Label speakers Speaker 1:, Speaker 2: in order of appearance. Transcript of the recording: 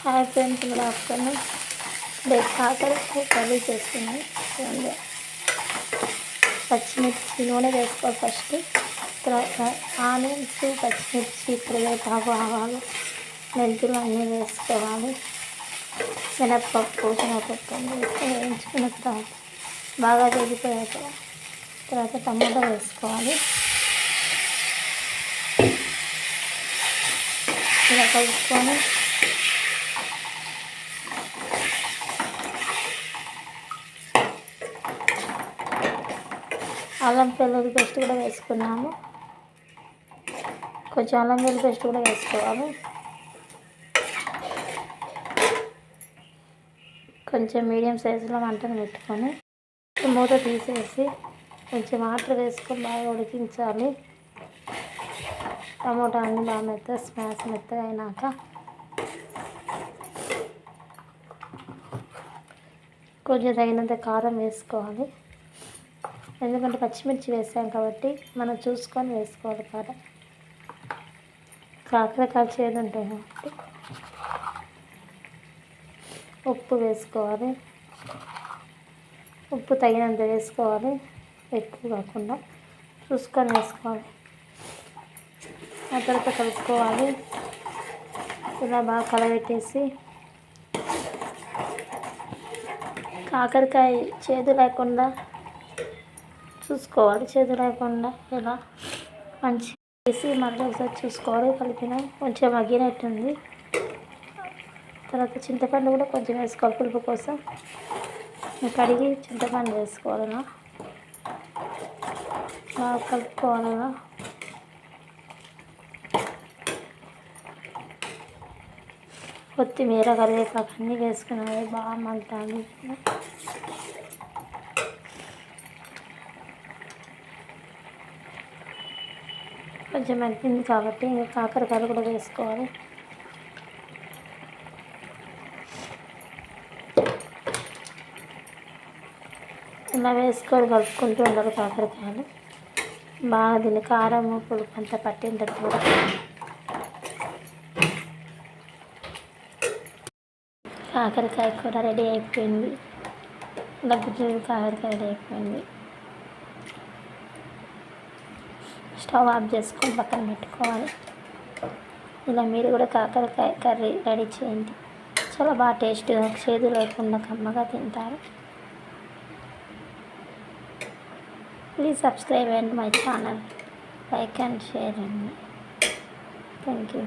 Speaker 1: Hi friends, good afternoon. రేపు కాకరకాయ curry చేస్తున్నాను. చూడండి, పచ్చిమిర్చి నూనె వేసుకోవాలి ఫస్ట్. తర్వాత ఆనియన్స్, పచ్చిమిర్చి, కరివేపాకు, ఆవాలు, మెంతులు అన్నీ వేసుకోవాలి. శనగపప్పు అన్నీ వేసుకొని వేయించుకున్న తర్వాత బాగా వేగిపోయాక తర్వాత టమాటా వేసుకోవాలి. ఇలా కలుపుకొని అల్లం వెల్లుల్లి పేస్ట్ కూడా వేసుకున్నాము. కొంచెం అల్లం వెల్లుల్లి పేస్ట్ కూడా వేసుకోవాలి. కొంచెం మీడియం సైజులో మంటను పెట్టుకొని మూత తీసేసి కొంచెం వాటర్ వేసుకొని బాగా ఉడికించాలి. టమోటా అన్ని బాగా మెత్తగా అయినాక కొంచెం తగినంత కారం వేసుకోవాలి. ఎందుకంటే పచ్చిమిర్చి వేసాం కాబట్టి మనం చూసుకొని వేసుకోవాలి. కాకరకాయ చేదు ఉంటాయి కాబట్టి ఉప్పు వేసుకోవాలి. ఉప్పు తగినంత వేసుకోవాలి, ఎక్కువ కాకుండా చూసుకొని వేసుకోవాలి. ఆ తర్వాత కలుపుకోవాలి. ఇలా బాగా కలబెట్టేసి కాకరకాయ చేదు లేకుండా చూసుకోవాలి. చేదు లేకుండా ఇలా మంచి వేసి మళ్ళీ ఒకసారి చూసుకోవాలి. కలిపిన కొంచెం మగ్గినట్టుంది. తర్వాత చింతపండు కూడా కొంచెం వేసుకోవాలి పులుపు కోసం. కడిగి చింతపండు వేసుకోవాలి. బాగా కలుపుకోవాలి. కొత్తిమీర, కరివేపాకు అన్నీ వేసుకున్నది బాగా మగ్గాలి. కొంచెం మగ్గింది కాబట్టి ఇంకా కాకరకాయలు కూడా వేసుకోవాలి. ఇలా వేసుకొని కలుపుకుంటూ ఉండాలి. కాకరకాయలు బాగా దీన్ని కారం పులుపు అంతా పట్టిందట్టు కూడా. కాకరకాయ కూర రెడీ అయిపోయింది. గుజ్జు కాకరకాయ రెడీ అయిపోయింది. స్టవ్ ఆఫ్ చేసుకొని పక్కన పెట్టుకోవాలి. ఇలా మీరు కూడా కాకరకాయ కర్రీ రెడీ చేయండి. చాలా బాగా టేస్ట్గా, చేదు లేకుండా కమ్మగా తింటారు. Please subscribe and my channel, like and share అండి. Thank you.